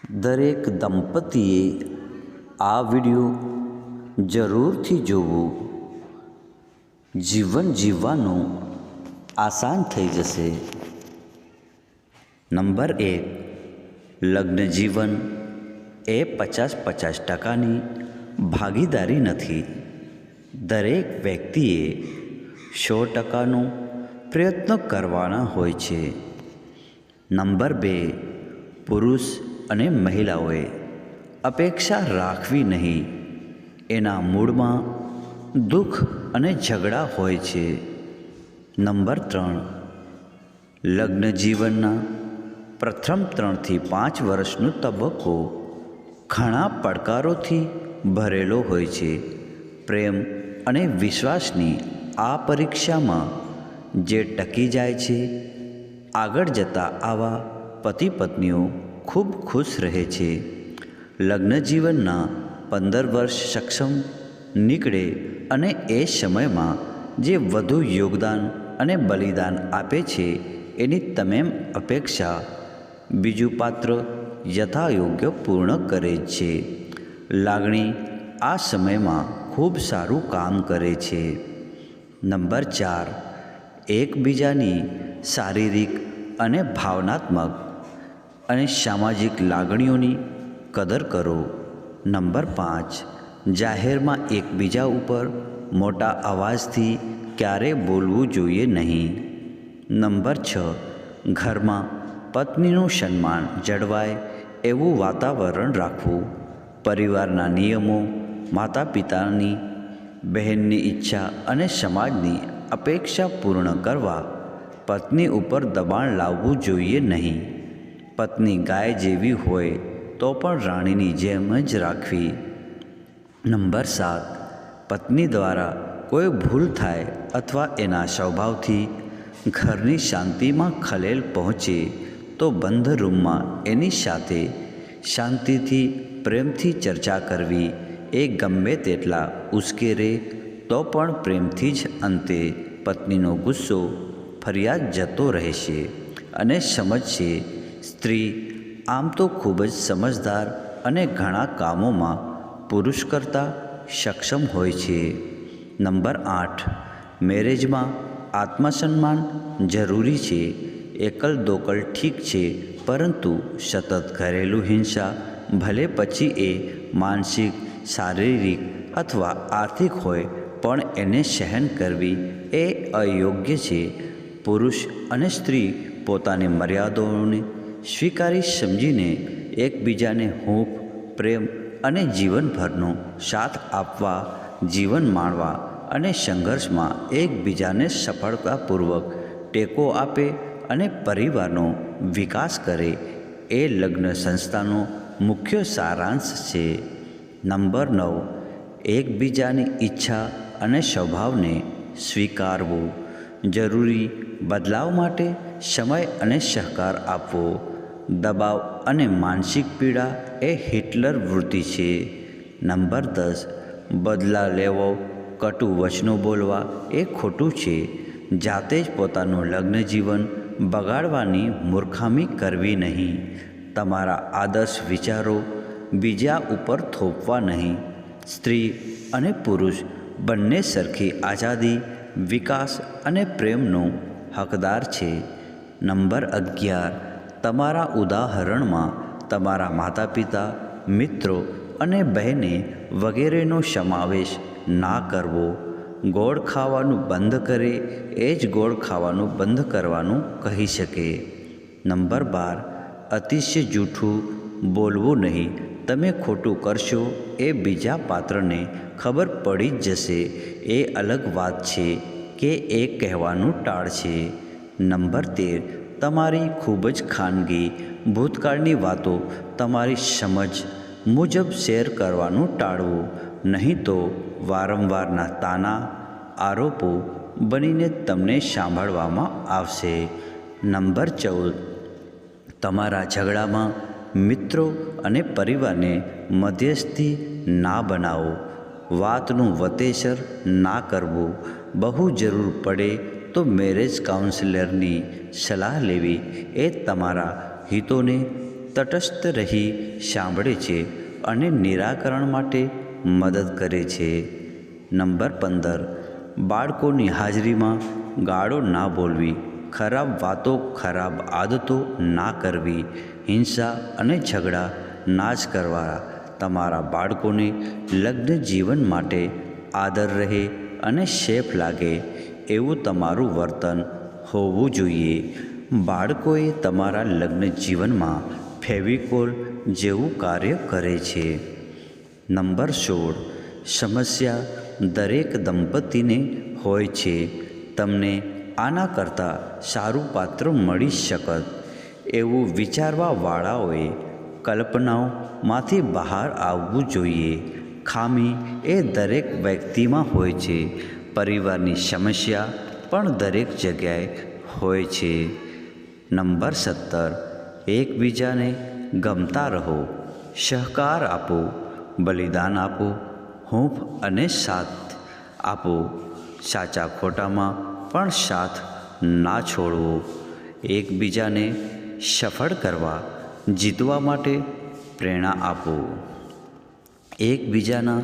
દરેક દંપતીએ આ વિડિયો જરૂરથી જોવો. જીવન જીવવાનું આસાન થઈ જશે. નંબર 1, લગ્ન જીવન એ 50-50% ભાગીદારી નથી. દરેક વ્યક્તિએ 100% પ્રયત્ન કરવાના હોય છે. નંબર 2, પુરુષ અને મહિલાઓએ અપેક્ષા રાખવી નહીં. એના મૂળમાં દુઃખ અને ઝઘડા હોય છે. નંબર 3, લગ્ન જીવનના પ્રથમ 3 થી 5 વર્ષનો તબક્કો ઘણા પડકારોથી ભરેલો હોય છે. પ્રેમ અને વિશ્વાસની આ પરીક્ષામાં જે ટકી જાય છે, આગળ જતાં આવા પતિ પત્નીઓ ખૂબ ખુશ રહે છે. લગ્ન જીવનના 15 વર્ષ સક્ષમ નીકળે અને એ સમયમાં જે વધુ યોગદાન અને બલિદાન આપે છે એની તમામ અપેક્ષા બીજું પાત્ર યથાયોગ્ય પૂર્ણ કરે છે. લાગણી આ સમયમાં ખૂબ સારું કામ કરે છે. નંબર 4, એકબીજાની શારીરિક અને ભાવનાત્મક અને સામાજિક લાગણીઓની કદર કરો. નંબર 5, જાહેરમાં એકબીજા ઉપર મોટા અવાજથી ક્યારેય બોલવું જોઈએ નહીં. નંબર 6, ઘરમાં પત્નીનું સન્માન જળવાય એવું વાતાવરણ રાખવું. પરિવારના નિયમો, માતા પિતાની, બહેનની ઈચ્છા અને સમાજની અપેક્ષા પૂર્ણ કરવા પત્ની ઉપર દબાણ લાવવું જોઈએ નહીં. પત્ની ગાય જેવી હોય તો પણ રાણીની જેમ જ રાખવી. નંબર 7, પત્ની દ્વારા કોઈ ભૂલ થાય અથવા એના સ્વભાવથી ઘરની શાંતિમાં ખલેલ પહોંચે તો બંધ રૂમમાં એની સાથે શાંતિથી પ્રેમથી ચર્ચા કરવી. એ ગમે તેટલા ઉશ્કેરે તો પણ પ્રેમથી જ અંતે પત્નીનો ગુસ્સો ફરિયાદ જતો રહેશે અને સમજશે. સ્ત્રી આમ તો ખૂબ જ સમજદાર અને ઘણા કામોમાં પુરુષ કરતાં સક્ષમ હોય છે. નંબર 8, મેરેજમાં આત્મસન્માન જરૂરી છે. એકલ દોકલ ઠીક છે, પરંતુ સતત ઘરેલું હિંસા, ભલે પછી એ માનસિક, શારીરિક અથવા આર્થિક હોય, પણ એને સહન કરવી એ અયોગ્ય છે. પુરુષ અને સ્ત્રી પોતાની મર્યાદાઓને સ્વીકારી સમજીને એકબીજાને હૂંફ, પ્રેમ અને જીવનભરનો સાથ આપવા, જીવન માણવા અને સંઘર્ષમાં એકબીજાને સફળતાપૂર્વક ટેકો આપે અને પરિવારનો વિકાસ કરે એ લગ્ન સંસ્થાનો મુખ્ય સારાંશ છે. નંબર 9, એકબીજાની ઈચ્છા અને સ્વભાવને સ્વીકારવો. જરૂરી બદલાવ માટે સમય અને સહકાર આપવો. દબાવ અને માનસિક પીડા એ હિટલર વૃત્તિ છે. નંબર 10, બદલા લેવો, કટુ વચનો બોલવા એ ખોટું છે. જાતે જ પોતાનું લગ્ન જીવન બગાડવાની મૂર્ખામી કરવી નહીં. તમારા આદર્શ વિચારો બીજા ઉપર થોપવા નહીં. સ્ત્રી અને પુરુષ બંને સરખી આઝાદી, વિકાસ અને પ્રેમનો હકદાર છે. નંબર 11, તમારા ઉદાહરણમાં તમારા માતા પિતા, મિત્રો અને બહેને વગેરેનો સમાવેશ ના કરવો. ગોળ ખાવાનું બંધ કરે એ જ ગોળ ખાવાનું બંધ કરવાનું કહી શકે. નંબર 12, અતિશય જૂઠું બોલવું નહીં. તમે ખોટું કરશો એ બીજા પાત્રને ખબર પડી જ જશે. એ અલગ વાત છે કે એ કહેવાનું ટાળશે. નંબર 13, તમારી ખૂબ જ ખાનગી ભૂતકાળની વાતો તમારી સમજ મુજબ શેર કરવાનું ટાળવું. નહીં તો વારંવારના તાના, આરોપો બનીને તમને સાંભળવામાં આવશે. નંબર 14, તમારા ઝઘડામાં મિત્રો અને પરિવારને મધ્યસ્થી ના બનાવો. વાતનું વતેસર ના કરવું. બહુ જરૂર પડે તો મેરેજ કાઉન્સિલરની સલાહ લેવી એ તમારા હિતોને તટસ્થ રહી સાંભળે છે અને નિરાકરણ માટે મદદ કરે છે. નંબર 15, બાળકોની હાજરીમાં ગાળો ના બોલવી, ખરાબ વાતો, ખરાબ આદતો ના કરવી, હિંસા અને ઝઘડા ના જ કરવા. તમારા બાળકોને લગ્ન જીવન માટે આદર રહે અને સેફ લાગે એવું તમારું વર્તન હોવું જોઈએ. બાળકોએ તમારા લગ્ન જીવનમાં ફેવિકોલ જેવું કાર્ય કરે છે. નંબર 16, સમસ્યા દરેક દંપતીને હોય છે. તમને આના કરતાં સારું પાત્ર મળી શકત એવું વિચારવાવાળાઓએ કલ્પનાઓમાંથી બહાર આવવું જોઈએ. ખામી એ દરેક વ્યક્તિમાં હોય છે. પરિવારની સમસ્યા પણ દરેક જગ્યાએ હોય છે. નંબર 17, એકબીજાને ગમતા રહો, સહકાર આપો, બલિદાન આપો, હૂંફ અને સાથ આપો. સાચા ખોટામાં પણ સાથ ના છોડવો. એકબીજાને સફળ કરવા, જીતવા માટે પ્રેરણા આપો. એકબીજાના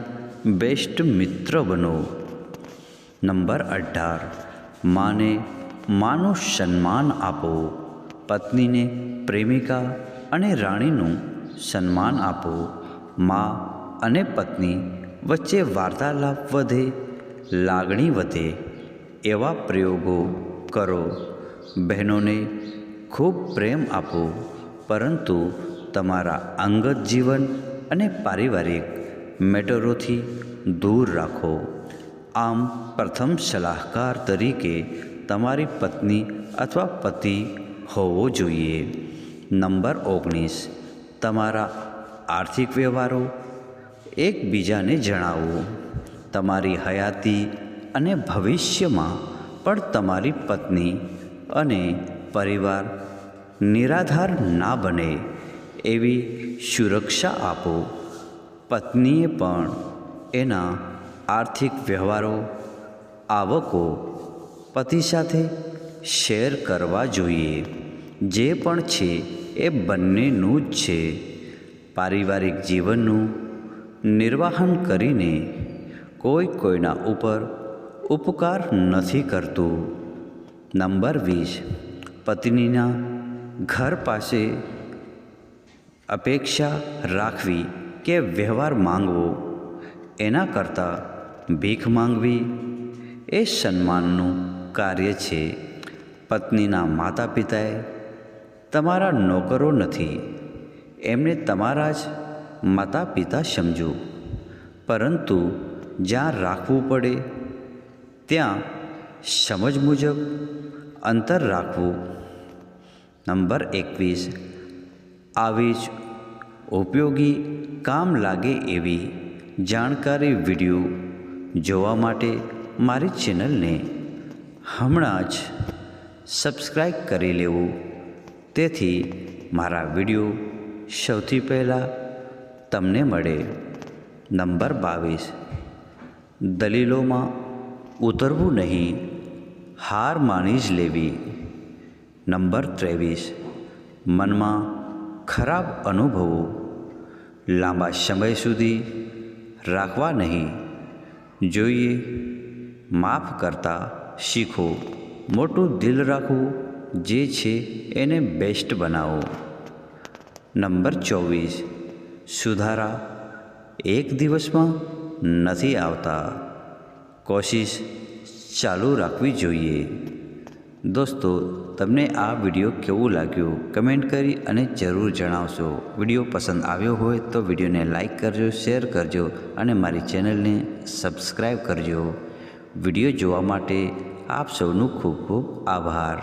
બેસ્ટ મિત્ર બનો. નંબર 18, માને માનું સન્માન આપો. પત્નીને પ્રેમિકા અને રાણીનું સન્માન આપો. મા અને પત્ની વચ્ચે વાર્તાલાપ વધે, લાગણી વધે એવા પ્રયોગો કરો. બહેનોને ખૂબ પ્રેમ આપો, પરંતુ તમારા અંગત જીવન અને પારિવારિક મેટરોથી દૂર રાખો. આમ પ્રથમ સલાહકાર તરીકે તમારી પત્ની અથવા પતિ હોવો જોઈએ. નંબર 19, તમારા આર્થિક વ્યવહારો એકબીજાને જણાવો. તમારી હયાતી અને ભવિષ્યમાં પણ તમારી પત્ની અને પરિવાર નિરાધાર ના બને એવી સુરક્ષા આપો. પત્નીએ પણ એના આર્થિક વ્યવહારો, આવકો પતિ સાથે શેર કરવા જોઈએ. જે પણ છે એ બંનેનું જ છે. પારિવારિક જીવનનું નિર્વાહન કરીને કોઈના ઉપર ઉપકાર નથી કરતું. નંબર 20, પત્નીના ઘર પાસે અપેક્ષા રાખવી કે વ્યવહાર માંગવો એના કરતાં ભીખ માંગવી એ સન્માનનું કાર્ય છે. પત્નીના માતા પિતાએ તમારા નોકરો નથી, એમને તમારા જ માતા પિતા સમજો. પરંતુ જ્યાં રાખવું પડે ત્યાં સમજ મુજબ અંતર રાખવું. નંબર 21, આવી જ ઉપયોગી કામ લાગે એવી જાણકારી વિડીયો જોવા માટે મારી ચેનલને હમણાં જ સબસ્ક્રાઈબ કરી લેવું. તેથી મારા વિડીયો સૌથી પહેલાં તમને મળે. નંબર 22, દલીલોમાં ઉતરવું નહીં, હાર માની જ લેવી. નંબર 23, મનમાં ખરાબ અનુભવો લાંબા સમય સુધી રાખવા નહીં જોઈએ. માફ કરતા શીખો. મોટું દિલ રાખવું, જે છે એને બેસ્ટ બનાવો. નંબર 24, સુધારા એક દિવસમાં નથી આવતા, કોશિશ ચાલુ રાખવી જોઈએ. દોસ્તો, તમને આ વિડીયો કેવું લાગ્યું કમેન્ટ કરી અને જરૂર જણાવશો. વિડીયો પસંદ આવ્યો હોય તો વિડીયોને લાઈક કરજો, શેર કરજો અને મારી ચેનલને સબસ્ક્રાઈબ કરજો. વિડીયો જોવા માટે આપ સૌનો ખૂબ ખૂબ આભાર.